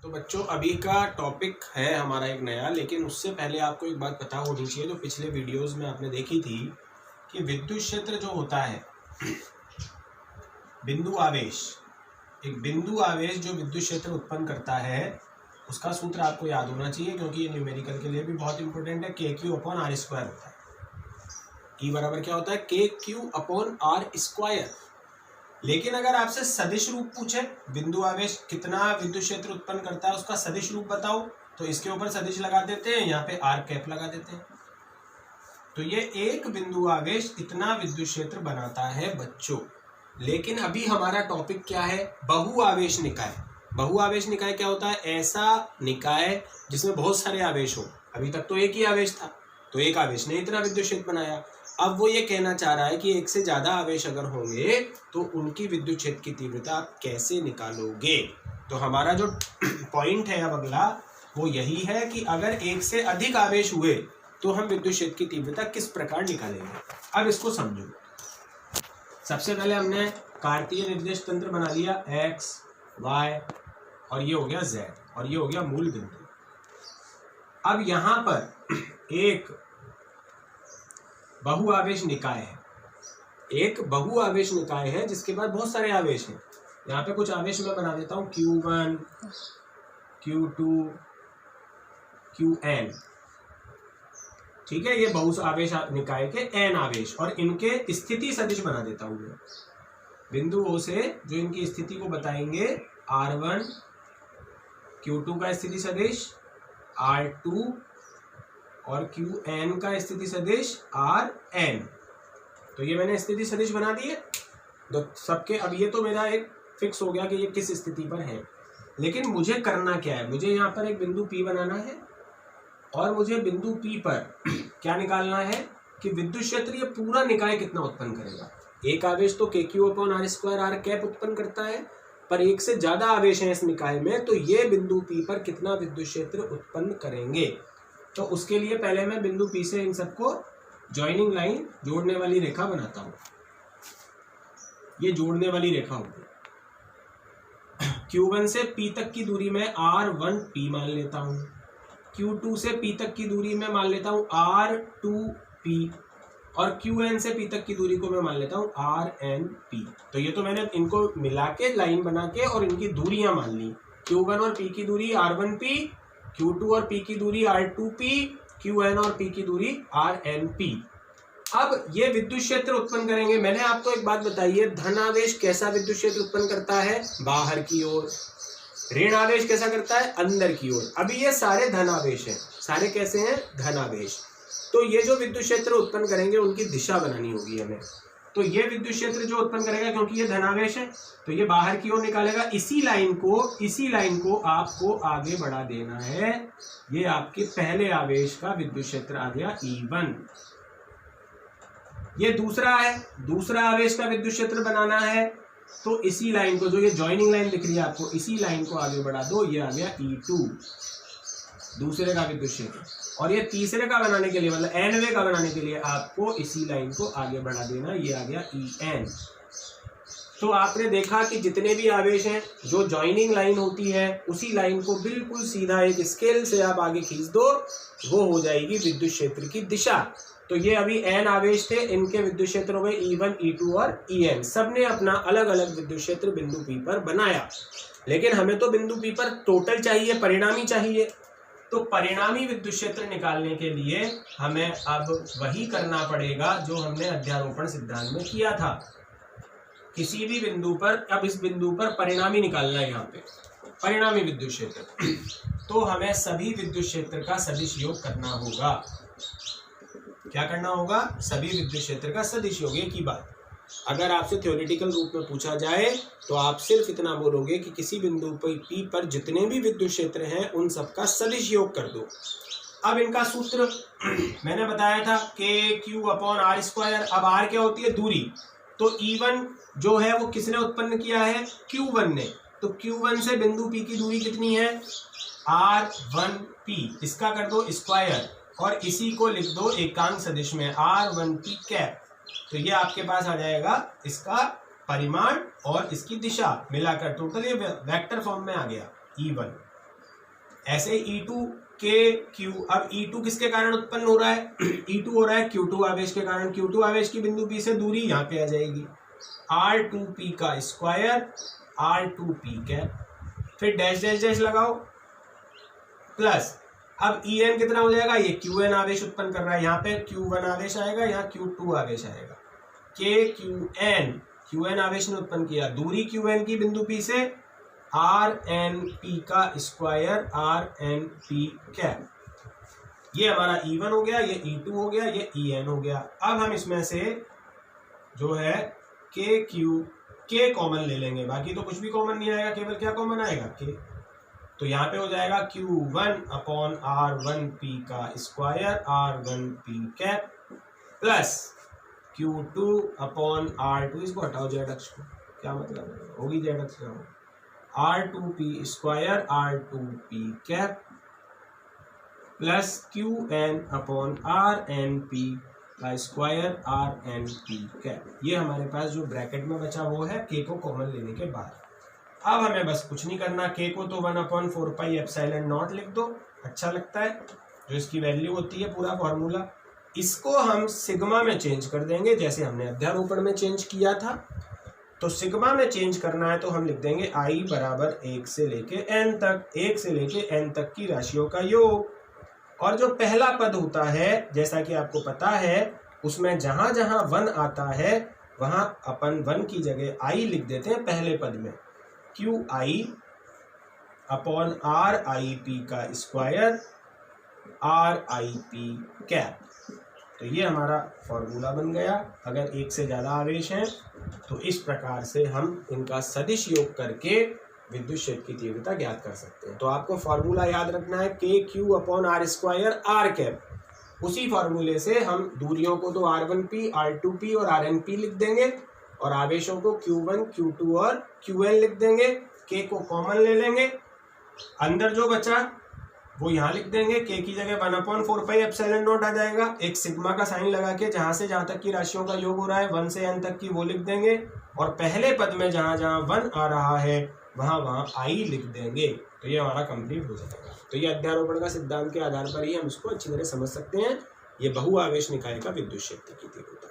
तो बच्चों अभी का टॉपिक है हमारा एक नया, लेकिन उससे पहले आपको एक बात पता होनी चाहिए जो पिछले वीडियोस में आपने देखी थी कि विद्युत क्षेत्र जो होता है, बिंदु आवेश, एक बिंदु आवेश जो विद्युत क्षेत्र उत्पन्न करता है उसका सूत्र आपको याद होना चाहिए, क्योंकि ये न्यूमेरिकल के लिए भी बहुत इंपॉर्टेंट है। KQ/R² होता है। E बराबर क्या होता है? KQ/R²। लेकिन अगर आपसे सदिश रूप पूछे, बिंदु आवेश कितना विद्युत क्षेत्र उत्पन्न करता है उसका सदिश रूप बताओ, तो इसके ऊपर सदिश लगा देते हैं, यहाँ पे R लगा देते हैं। तो ये एक बिंदु आवेश इतना विद्युत क्षेत्र बनाता है बच्चों। लेकिन अभी हमारा टॉपिक क्या है? बहु आवेश निकाय। बहु आवेश निकाय क्या होता है? ऐसा निकाय जिसमें बहुत सारे आवेश हो। अभी तक तो एक ही आवेश था, तो एक आवेश ने इतना विद्युत क्षेत्र बनाया। अब वो ये कहना चाह रहा है कि एक से ज्यादा आवेश अगर होंगे तो उनकी विद्युत क्षेत्र की तीव्रता आप कैसे निकालोगे। तो हमारा जो पॉइंट है अब अगला वो यही है कि अगर एक से अधिक आवेश हुए तो हम विद्युत क्षेत्र की तीव्रता किस प्रकार निकालेंगे। अब इसको समझो। सबसे पहले हमने कार्तीय निर्देश तंत्र बना लिया, x, y और ये हो गया z और ये हो गया मूल बिंदु। अब यहां पर एक बहु आवेश निकाय है, एक बहु आवेश निकाय है जिसके बाद बहुत सारे आवेश हैं। यहाँ पे कुछ आवेश मैं बना देता हूँ, Q1, Q2, Qn। ठीक है, ये बहु आवेश निकाय के n आवेश और इनके स्थिति सदिश बना देता हूँ मैं। बिंदु O से जो इनकी स्थिति को बताएंगे, R1, Q2 का स्थिति सदिश, R2 और Qn का स्थिति सदिश Rn। तो ये मैंने स्थिति सदिश बना दिए तो सबके। अब ये तो मेरा एक फिक्स हो गया कि ये किस स्थिति पर है, लेकिन मुझे करना क्या है? मुझे यहाँ पर एक बिंदु P बनाना है और मुझे बिंदु P पर क्या निकालना है कि विद्युत क्षेत्र ये पूरा निकाय कितना उत्पन्न करेगा। एक आवेश तो KQ/R²R उत्पन्न करता है, पर एक से ज्यादा आवेश है इस निकाय में, तो ये बिंदु P पर कितना विद्युत क्षेत्र उत्पन्न करेंगे। तो उसके लिए पहले मैं बिंदु P से इन सबको ज्वाइनिंग लाइन, जोड़ने वाली रेखा बनाता हूं। ये जोड़ने वाली रेखा होगी। Q1 से P तक की दूरी में R1P मान लेता हूं, Q2 से P तक की दूरी में मान लेता हूं R2P और Qn से P तक की दूरी को मैं मान लेता हूं RNP। तो ये तो मैंने इनको मिला के लाइन बना के और इनकी दूरियां मान ली। Q1 और P की दूरी R1P, Q2 और P की दूरी R2P, Qn और P की दूरी RNP। अब ये विद्युत क्षेत्र उत्पन्न करेंगे। मैंने आपको एक बात बताई है, धन आवेश कैसा विद्युत क्षेत्र उत्पन्न करता है? बाहर की ओर। ऋण आवेश कैसा करता है? अंदर की ओर। अभी ये सारे धन आवेश हैं। सारे कैसे हैं? धन आवेश। तो ये जो विद्युत क्षेत्र उत्पन्न करेंगे उनकी दिशा बनानी होगी हमें। तो ये विद्युत क्षेत्र जो उत्पन्न करेगा, क्योंकि ये धनावेश है तो ये बाहर की ओर निकालेगा। इसी लाइन को आपको आगे बढ़ा देना है। ये आपके पहले आवेश का विद्युत क्षेत्र आ गया E1। ये दूसरा है, दूसरा आवेश का विद्युत क्षेत्र बनाना है, तो इसी लाइन को, जो ये ज्वाइनिंग लाइन दिख रही है आपको, इसी लाइन को आगे बढ़ा दो। ये आ गया E2, दूसरे का विद्युत क्षेत्र। और ये तीसरे का बनाने के लिए, मतलब nवे का बनाने के लिए आपको इसी लाइन को आगे बढ़ा देना। ये आ गया En। तो आपने देखा कि जितने भी आवेश हैं, जो ज्वाइनिंग लाइन होती है उसी लाइन को बिल्कुल सीधा एक स्केल से आप आगे खींच दो, वो हो जाएगी विद्युत क्षेत्र की दिशा। तो ये अभी n आवेश थे, इनके विद्युत क्षेत्र हो गए E1, E2 और En। सबने अपना अलग अलग विद्युत क्षेत्र बिंदु P पर बनाया, लेकिन हमें तो बिंदु P पर टोटल चाहिए, परिणामी चाहिए। तो परिणामी विद्युत क्षेत्र निकालने के लिए हमें अब वही करना पड़ेगा जो हमने अध्यारोपण सिद्धांत में किया था। किसी भी बिंदु पर, अब इस बिंदु पर परिणामी निकालना है, यहाँ पे परिणामी विद्युत क्षेत्र। तो हमें सभी विद्युत क्षेत्र का सदिश योग करना होगा। क्या करना होगा? सभी विद्युत क्षेत्र का सदिश योग। की बात अगर आपसे थ्योरेटिकल रूप में पूछा जाए तो आप सिर्फ इतना बोलोगे कि किसी बिंदु पर P पर जितने भी विद्युत क्षेत्र हैं उन सबका सदिश योग कर दो। अब इनका सूत्र मैंने बताया था KQ/R²। अब R क्या होती है? दूरी। तो E1 जो है वो किसने उत्पन्न किया है? Q1 ने। तो Q1 से बिंदु P की दूरी कितनी है? R1P। इसका कर दो स्क्वायर और इसी को लिख दो एकांक सदिश में R1P। तो ये आपके पास आ जाएगा इसका परिमाण और इसकी दिशा मिलाकर टोटल ये वेक्टर फॉर्म में आ गया E1। ऐसे E2 के Q, अब E2 किसके कारण उत्पन्न हो रहा है? E2 हो रहा है Q2 आवेश के कारण। Q2 आवेश की बिंदु P से दूरी यहाँ पे आ जाएगी R2P का स्क्वायर R2P कैप, फिर डैश डैश डैश लगाओ प्लस, अब En कितना हो जाएगा? ये Qn आवेश उत्पन्न कर रहा है, यहाँ पे Q1 आवेश आएगा, यहाँ Q2 आवेश आएगा, Qn आवेश ने उत्पन्न किया, दूरी Qn की बिंदु P से RnP का स्क्वायर RnP कैप। ये हमारा E1 हो गया, ये E2 हो गया, ये En हो गया। अब हम इसमें से जो है K कॉमन ले लेंगे, बाकी तो कुछ भी कॉमन नहीं आएगा, केवल क्या कॉमन आएगा? K। तो यहाँ पे हो जाएगा Q1 अपॉन R1P का square R1P cap plus Q2 upon R2, इसको हटाओ जेड अक्ष को, क्या मतलब होगी जेड अक्ष का, R2P square R2P cap plus Qn upon RnP का स्क्वायर RnP कैप। ये हमारे पास जो ब्रैकेट में बचा वो है K को कॉमन लेने के बाद। अब हमें बस कुछ नहीं करना, K को तो 1/4πε0 लिख दो, अच्छा लगता है, जो इसकी वैल्यू होती है पूरा फॉर्मूला। इसको हम सिग्मा में चेंज कर देंगे, जैसे हमने अध्यारोपण में चेंज किया था। तो सिग्मा में चेंज करना है तो हम लिख देंगे I बराबर 1 से लेके n तक, 1 से लेके n तक की राशियों का योग। और जो पहला पद होता है, जैसा कि आपको पता है, उसमें जहां जहां 1 आता है वहां अपन 1 की जगह I लिख देते हैं पहले पद में, QI अपॉन RIP का स्क्वायर RIP कैप। तो ये हमारा फॉर्मूला बन गया। अगर एक से ज़्यादा आवेश हैं तो इस प्रकार से हम इनका सदिश योग करके विद्युत क्षेत्र की तीव्रता ज्ञात कर सकते हैं। तो आपको फॉर्मूला याद रखना है KQ upon R square R cap. उसी फॉर्मूले से हम दूरियों को तो R1P, R2P और RnP लिख देंगे और आवेशों को Q1, Q2 और Qn लिख देंगे। K को कॉमन ले लेंगे, अंदर जो बचा वो यहाँ लिख देंगे, K की जगह 1/4πε0 आ जाएगा। एक सिग्मा का साइन लगा के जहाँ से जहाँ तक की राशियों का योग हो रहा है 1 से n तक की वो लिख देंगे और पहले पद में जहाँ जहाँ 1 आ रहा है वहाँ वहाँ I लिख देंगे। तो ये हमारा कंप्लीट हो जाएगा। तो ये अध्यारोपण का सिद्धांत के आधार पर ही हम इसको अच्छी तरह समझ सकते हैं। ये बहुआवेश निकाय का विद्युत क्षेत्र की तीव्रता।